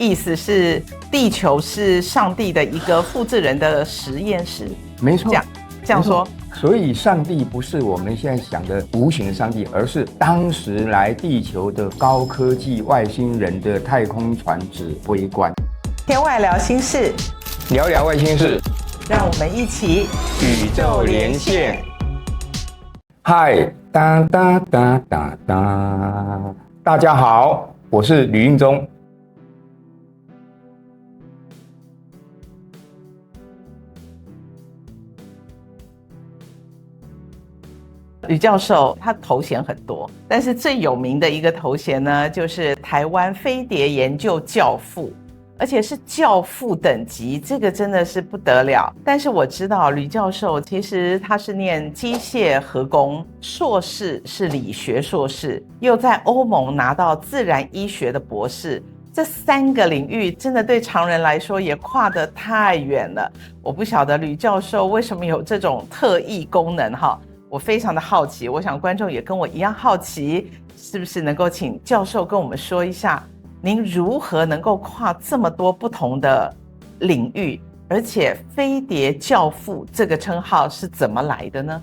意思是地球是上帝的一个复制人的实验室。没错，这样说。所以上帝不是我们现在想的无形的上帝，而是当时来地球的高科技外星人的太空船指挥官。天外聊心事，聊聊外星事，让我们一起宇宙连线。嗨，哒哒哒哒哒，大家好，我是吕应忠。吕教授他头衔很多，但是最有名的一个头衔呢，就是台湾飞碟研究教父，而且是教父等级，这个真的是不得了。但是我知道吕教授其实他是念机械核工，硕士是理学硕士，又在欧盟拿到自然医学的博士，这3个领域真的对常人来说也跨得太远了。我不晓得吕教授为什么有这种特异功能哈。我非常的好奇，我想观众也跟我一样好奇，是不是能够请教授跟我们说一下，您如何能够跨这么多不同的领域，而且飞碟教父这个称号是怎么来的呢？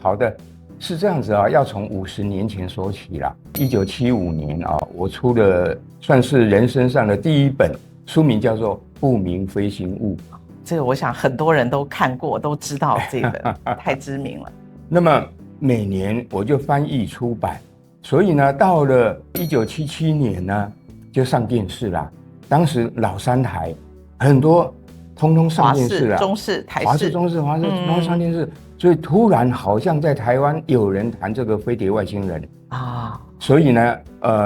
好的，是这样子啊，要从50年前说起啦。1975年啊，我出了算是人生上的第一本书，名叫做《不明飞行物》。这个我想很多人都看过，都知道这本太知名了。那么每年我就翻译出版，所以呢，到了1977年呢，就上电视啦。当时老3台很多通通上电视了，华视、中视、台视、华视、中视、华视都上电视，所以突然好像在台湾有人谈这个飞碟外星人啊，所以呢，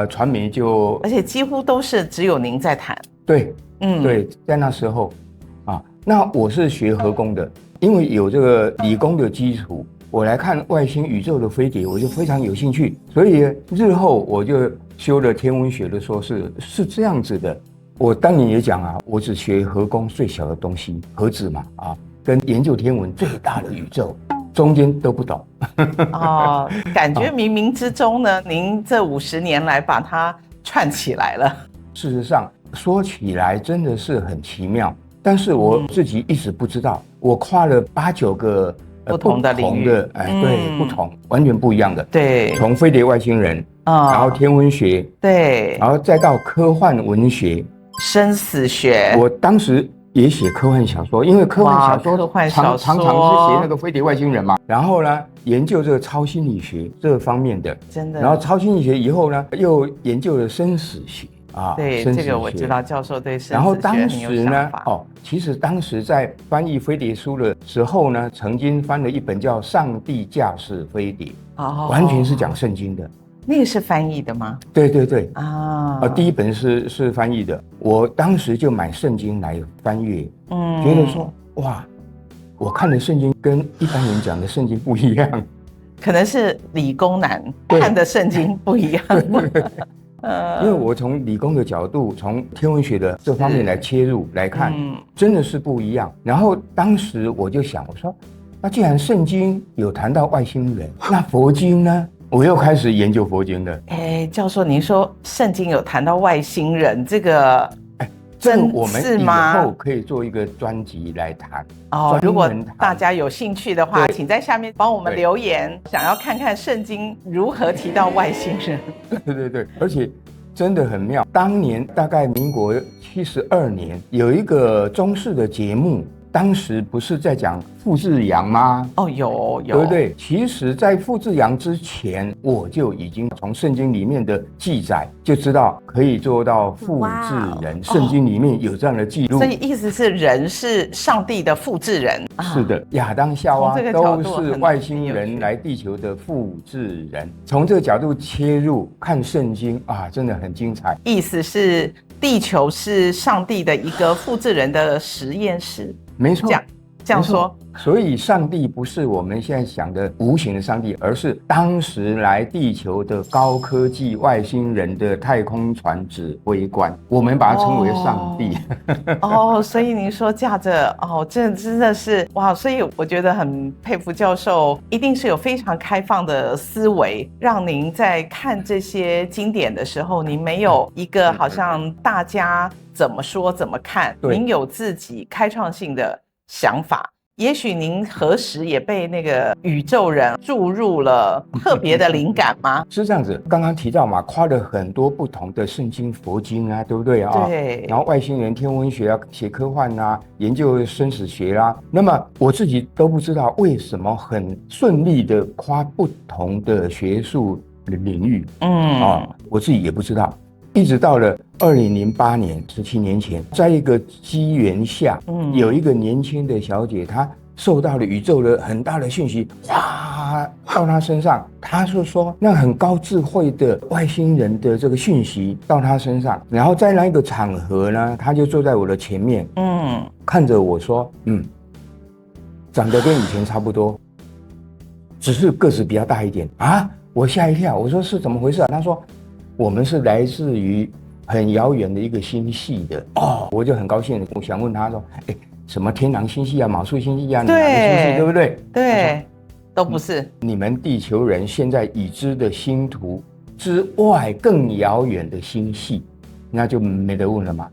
传媒就，而且几乎都是只有您在谈。对，对，在那时候啊，那我是学核工的，因为有这个理工的基础。我来看外星宇宙的飞碟，我就非常有兴趣，所以日后我就修了天文学的硕士，是这样子的。我当年也讲啊，我只学核工最小的东西，核子嘛啊，跟研究天文最大的宇宙，中间都不懂。哦，感觉冥冥之中呢，您这50年来把它串起来了。事实上说起来真的是很奇妙，但是我自己一直不知道，我跨了8、9个。不同的领域，对，不同，完全不一样的。对，从飞碟外星人，然后天文学，对，然后再到科幻文学、生死学。我当时也写科幻小说，因为科幻小说常常是写那个飞碟外星人嘛。然后呢，研究这个超心理学这方面的，真的。然后超心理学以后呢，又研究了生死学。对，这个我知道，教授对生死学然后当时呢，其实当时在翻译飞碟书的时候呢，曾经翻了一本叫《上帝驾驶飞碟》，完全是讲圣经的。那个是翻译的吗？对对对第一本是翻译的，我当时就买圣经来翻阅，觉得说哇，我看的圣经跟一般人讲的圣经不一样，可能是理工男看的圣经不一样。因为我从理工的角度，从天文学的这方面来切入来看，真的是不一样。然后当时我就想，我说，那既然圣经有谈到外星人，那佛经呢？我又开始研究佛经了。教授，您说圣经有谈到外星人，这个我们以后可以做一个专辑来谈。如果大家有兴趣的话，请在下面帮我们留言，想要看看圣经如何提到外星人。对，而且真的很妙。当年大概民国72年，有一个中视的节目。当时不是在讲复制羊吗？有，对不对？其实在复制羊之前，我就已经从圣经里面的记载就知道可以做到复制人。圣经里面有这样的记录，所以意思是人是上帝的复制人。是的，亚当夏娃都是外星人来地球的复制人。从这个角度切入看圣经真的很精彩。意思是地球是上帝的一个复制人的实验室。没错，这样说。所以上帝不是我们现在想的无形的上帝，而是当时来地球的高科技外星人的太空船指挥官，我们把它称为上帝。所以您说驾着这真的是哇，所以我觉得很佩服教授，一定是有非常开放的思维，让您在看这些经典的时候，您没有一个好像大家怎么说怎么看，您有自己开创性的想法。也许您何时也被那个宇宙人注入了特别的灵感吗？是这样子，刚刚提到嘛，夸了很多不同的圣经、佛经啊，对不对啊？对。然后外星人、天文学啊，写科幻啊，研究生死学啦。那么我自己都不知道为什么很顺利的夸不同的学术领域。我自己也不知道。一直到了2008年，17年前，在一个机缘下，有一个年轻的小姐，她受到了宇宙的很大的讯息，哗到她身上，她就说那很高智慧的外星人的这个讯息到她身上，然后在那一个场合呢，她就坐在我的前面，看着我说，长得跟以前差不多，只是个子比较大一点啊！我吓一跳，我说是怎么回事啊？她说我们是来自于很遥远的一个星系的我就很高兴，我想问他说，什么天狼星系啊、昴宿星系啊、哪个星系，对不对？对，都不是。你们地球人现在已知的星图之外更遥远的星系，那就没得问了嘛。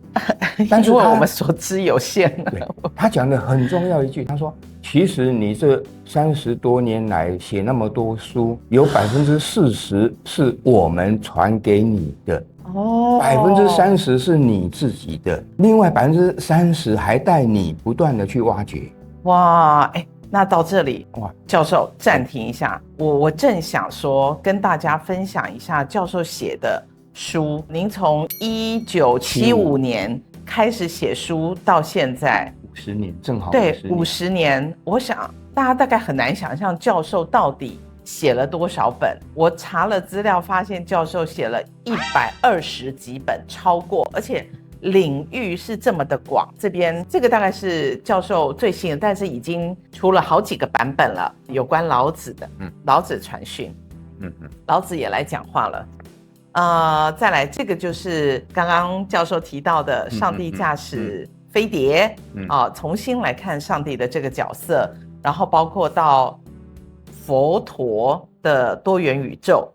但是因为我们所知有限。对，他讲的很重要一句，他说，其实你这30多年来写那么多书，有40%是我们传给你的，30%是你自己的，另外30%还带你不断的去挖掘。哇，那到这里，教授暂停一下，我正想说跟大家分享一下教授写的书。您从1975年开始写书到现在50年，正好对50年。我想大家大概很难想象教授到底写了多少本。我查了资料发现教授写了120几本，超过，而且领域是这么的广。这个大概是教授最新的，但是已经出了好几个版本了，有关老子的，老子传讯，老子也来讲话了。再来，这个就是刚刚教授提到的上帝驾驶飞碟，重新来看上帝的这个角色，然后包括到佛陀的多元宇宙，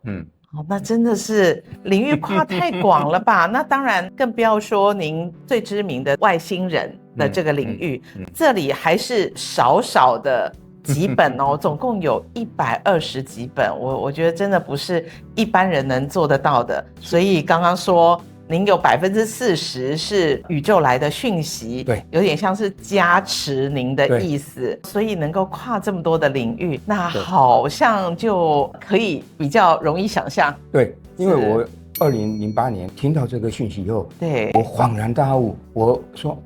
那真的是领域跨太广了吧？那当然更不要说您最知名的外星人的这个领域，这里还是少少的几本总共有120几本，我觉得真的不是一般人能做得到的。所以刚刚说您有40%是宇宙来的讯息，对，有点像是加持您的意思，所以能够跨这么多的领域，那好像就可以比较容易想象。对，因为我2008年听到这个讯息以后，对，我恍然大悟，我说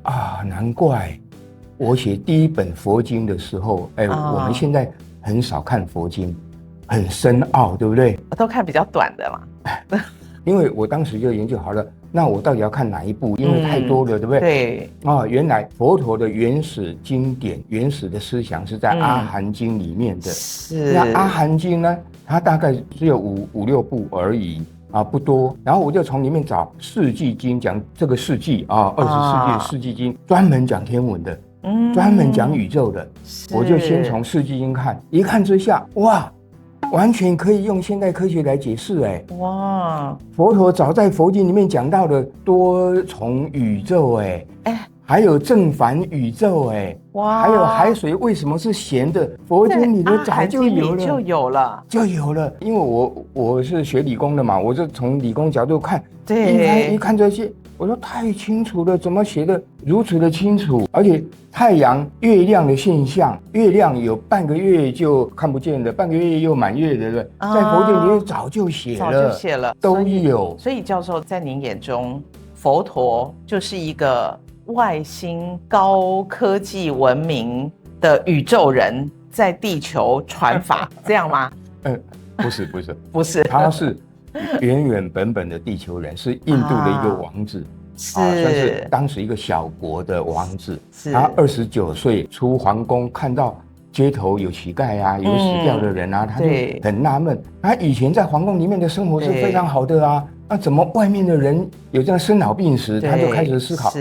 难怪我写第一本佛经的时候，我们现在很少看佛经，很深奥，对不对？我都看比较短的嘛。因为我当时就研究好了，那我到底要看哪一部？因为太多了，对不对？对。原来佛陀的原始经典、原始的思想是在《阿含经》里面的。是。那《阿含经》呢，它大概只有五六部而已。不多，然后我就从里面找世纪经，讲这个世纪20世纪的世纪经，专门讲天文的，专门讲宇宙的，我就先从世纪经看，一看之下，哇，完全可以用现代科学来解释，哇，佛陀早在佛经里面讲到的多重宇宙，还有正反宇宙，哇，还有海水为什么是咸的？佛经里面早就有了。因为我是学理工的嘛，我就从理工角度看，对，一看这些，我说太清楚了，怎么写得如此的清楚？而且太阳、月亮的现象，月亮有半个月就看不见了，半个月又满月的，在佛经里面早就写了，都有。所以教授在您眼中，佛陀就是一个外星高科技文明的宇宙人在地球传法，这样吗？不是，他是原原本本的地球人，是印度的一个王子，算是当时一个小国的王子。他29岁出皇宫，看到街头有乞丐啊，有死掉的人啊，他就很纳闷。他以前在皇宫里面的生活是非常好的啊，那怎么外面的人有这样生老病死？他就开始思考，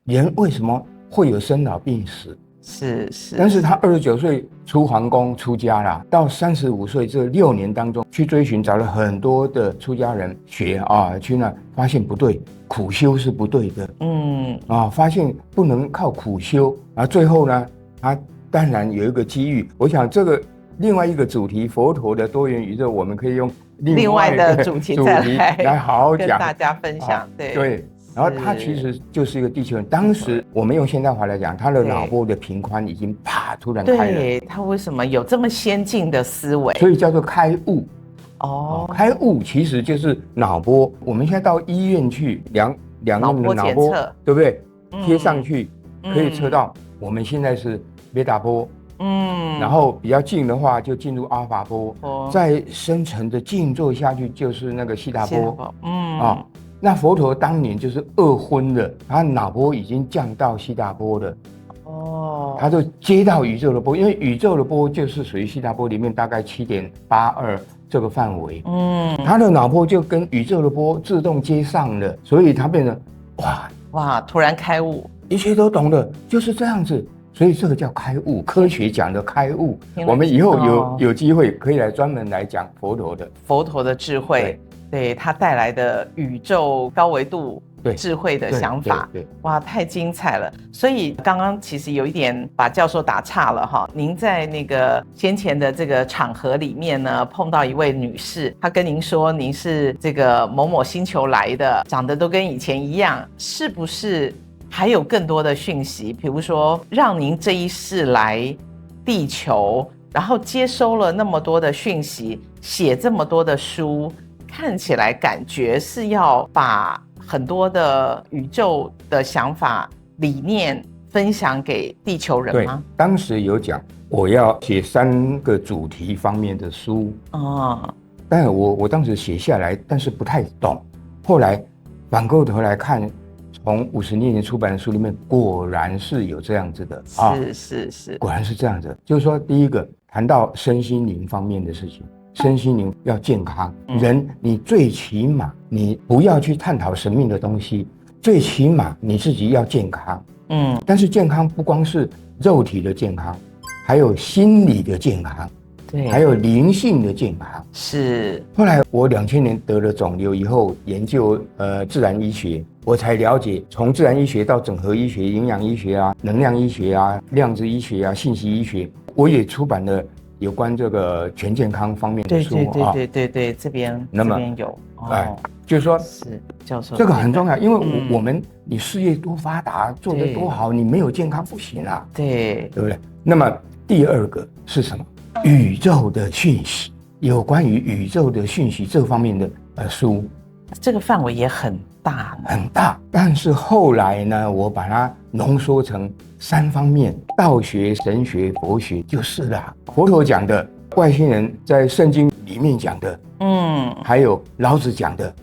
人为什么会有生老病死？是。但是他29岁出皇宫出家了，到35岁这6年当中去追寻，找了很多的出家人学啊，去那发现不对，苦修是不对的。发现不能靠苦修，然后最后呢，他当然有一个机遇。我想这个另外一个主题，佛陀的多元宇宙，我们可以用另外的主题来好好讲，跟大家分享。对。然后他其实就是一个地球人。当时我们用现代话来讲，他的脑波的频宽已经突然开了。对，他为什么有这么先进的思维？所以叫做开悟。开悟其实就是脑波。我们现在到医院去量我们的脑波，对不对？贴上去可以测到我们现在是贝塔波。然后比较近的话就进入阿尔法波，再深层的静坐下去就是那个西塔波。那佛陀当年就是2昏了，他脑波已经降到西塔波了。他就接到宇宙的波，因为宇宙的波就是属于西塔波里面大概7.82这个范围。他的脑波就跟宇宙的波自动接上了，所以他变成哇，突然开悟，一切都懂了，就是这样子。所以这个叫开悟，科学讲的开悟。我们以后有机会可以来专门来讲佛陀的智慧。对他带来的宇宙高维度智慧的想法，哇，太精彩了！所以刚刚其实有一点把教授打岔了哈。您在那个先前的这个场合里面呢，碰到一位女士，她跟您说您是这个某某星球来的，长得都跟以前一样，是不是还有更多的讯息？比如说让您这一世来地球，然后接收了那么多的讯息，写这么多的书。看起来感觉是要把很多的宇宙的想法理念分享给地球人吗？对，当时有讲我要写3个主题方面的书但我当时写下来，但是不太懂。后来反过头来看，从50年前出版的书里面，果然是有这样子的是，果然是这样子。就是说，第一个谈到身心灵方面的事情。身心灵要健康，人你最起码你不要去探讨神秘的东西，最起码你自己要健康。但是健康不光是肉体的健康，还有心理的健康，还有灵性的健康。是。后来我2000年得了肿瘤以后，研究自然医学，我才了解从自然医学到整合医学、营养医学啊、能量医学啊、量子医学啊、信息医学，我也出版了有关这个全健康方面的书。对，这边有。就是说，是教授，这个很重要，因为你事业多发达，做得多好，你没有健康不行啊，对不对？那么第2个是什么？宇宙的讯息，有关于宇宙的讯息这方面的书，这个范围也很大。但是后来呢，我把它浓缩成3方面：道学、神学、佛学就是了。佛陀讲的，外星人在圣经里面讲的，还有老子讲的，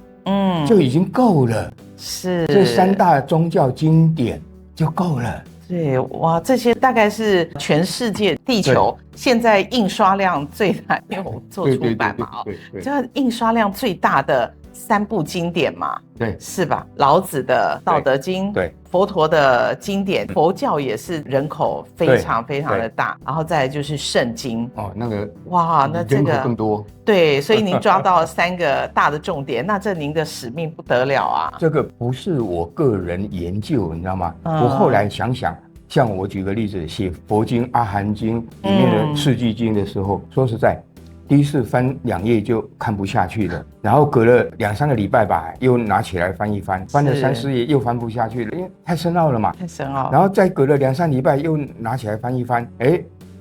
就已经够了。是，这3大宗教经典就够了。对，哇，这些大概是全世界地球现在印刷量最大，因为我做出版嘛，这印刷量最大的3部经典嘛，对，是吧？老子的《道德经》，对，佛陀的经典，佛教也是人口非常非常的大，然后再来就是圣经。那个哇，那这个人口更多。对，所以您抓到3个大的重点，那这您的使命不得了啊！这个不是我个人研究，你知道吗？我后来想想，像我举个例子，写佛经《阿含经》里面的四句经的时候，说实在，第一次翻2页就看不下去了，然后隔了2-3个礼拜吧，又拿起来翻一翻，翻了3-4页又翻不下去了，因为太深奥了嘛。太深奥。然后再隔了2-3礼拜又拿起来翻一翻，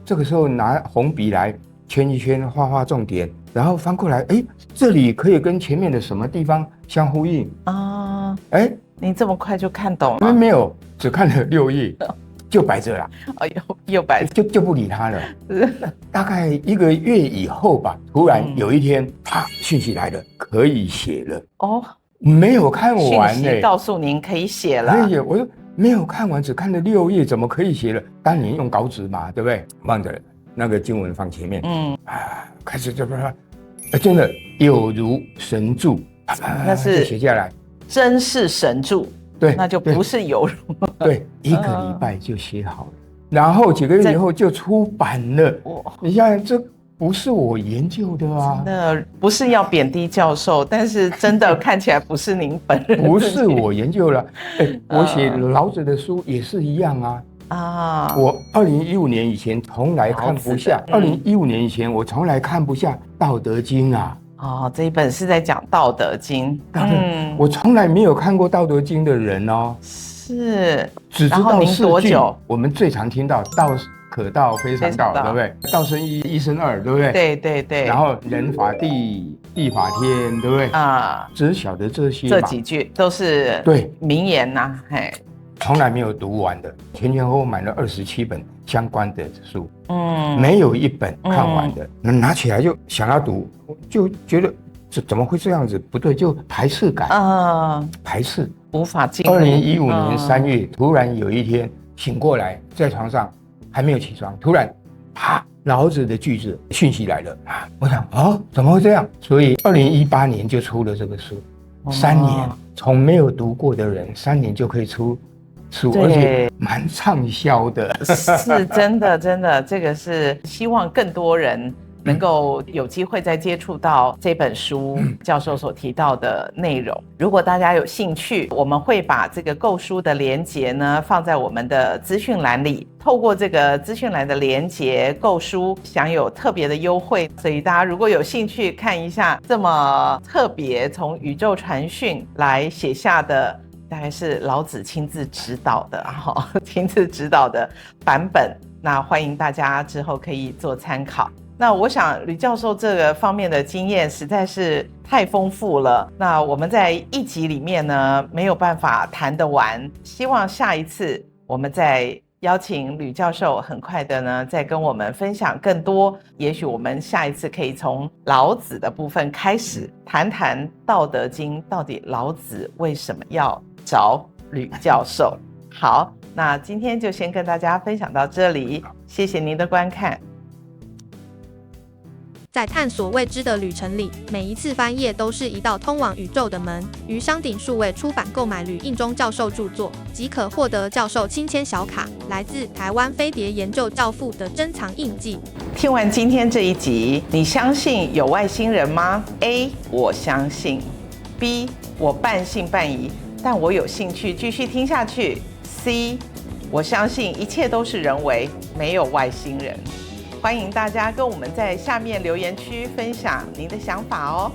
这个时候拿红笔来圈一圈，画重点，然后翻过来，这里可以跟前面的什么地方相呼应啊？你这么快就看懂了？没有，只看了6页。就摆着了，又摆着，就不理他了。大概1个月以后吧，突然有一天，讯息来了，可以写了。没有看完讯息告诉您可以写了。可以，我说没有看完，只看了6页，怎么可以写了？当年用稿纸嘛，对不对？望着那个经文放前面，开始就真的有如神助，那是就写下来，真是神助。对，那就不是有如。对，1个礼拜就写好了，然后几个月以后就出版了。你看这。不是我研究的啊，真的不是要贬低教授，但是真的看起来不是您本人。不是我研究了，我写老子的书也是一样啊。我2015年以前从来看不下，2015年以前我从来看不下《道德经》啊。这一本是在讲《道德经》。我从来没有看过《道德经》的人哦。是。只知道您多久？我们最常听到道。可道非常道，对不对？道生一，一生二，对不对？对对对。然后人法地，地法天，对不对？只晓得这些嘛，这几句都是对名言呐，从来没有读完的，前后后买了27本相关的书，没有一本看完的。拿起来就想要读，就觉得这怎么会这样子？不对，就排斥感，排斥，无法进入。2015年3月，突然有一天醒过来，在床上。还没有起床，突然，啪！老子的句子讯息来了我想怎么会这样？所以2018年就出了这个书，3年，从没有读过的人3年就可以出书，而且蛮畅销的。是真的，真的，这个是希望更多人能够有机会再接触到这本书教授所提到的内容。如果大家有兴趣，我们会把这个购书的连结呢放在我们的资讯栏里，透过这个资讯栏的连结购书享有特别的优惠，所以大家如果有兴趣看一下这么特别从宇宙传讯来写下的，大概是老子亲自指导的亲自指导的版本，那欢迎大家之后可以做参考。那我想吕教授这个方面的经验实在是太丰富了，那我们在一集里面呢没有办法谈得完，希望下一次我们再邀请吕教授很快的呢再跟我们分享更多，也许我们下一次可以从老子的部分开始谈谈《道德经》，到底老子为什么要找吕教授。好，那今天就先跟大家分享到这里，谢谢您的观看。在探索未知的旅程里，每一次翻页都是一道通往宇宙的门。于商鼎数位出版购买吕应中教授著作，即可获得教授亲签小卡，来自台湾飞碟研究教父的珍藏印记。听完今天这一集，你相信有外星人吗？ A. 我相信。 B. 我半信半疑，但我有兴趣继续听下去。 C. 我相信一切都是人为，没有外星人。欢迎大家跟我们在下面留言区分享您的想法哦。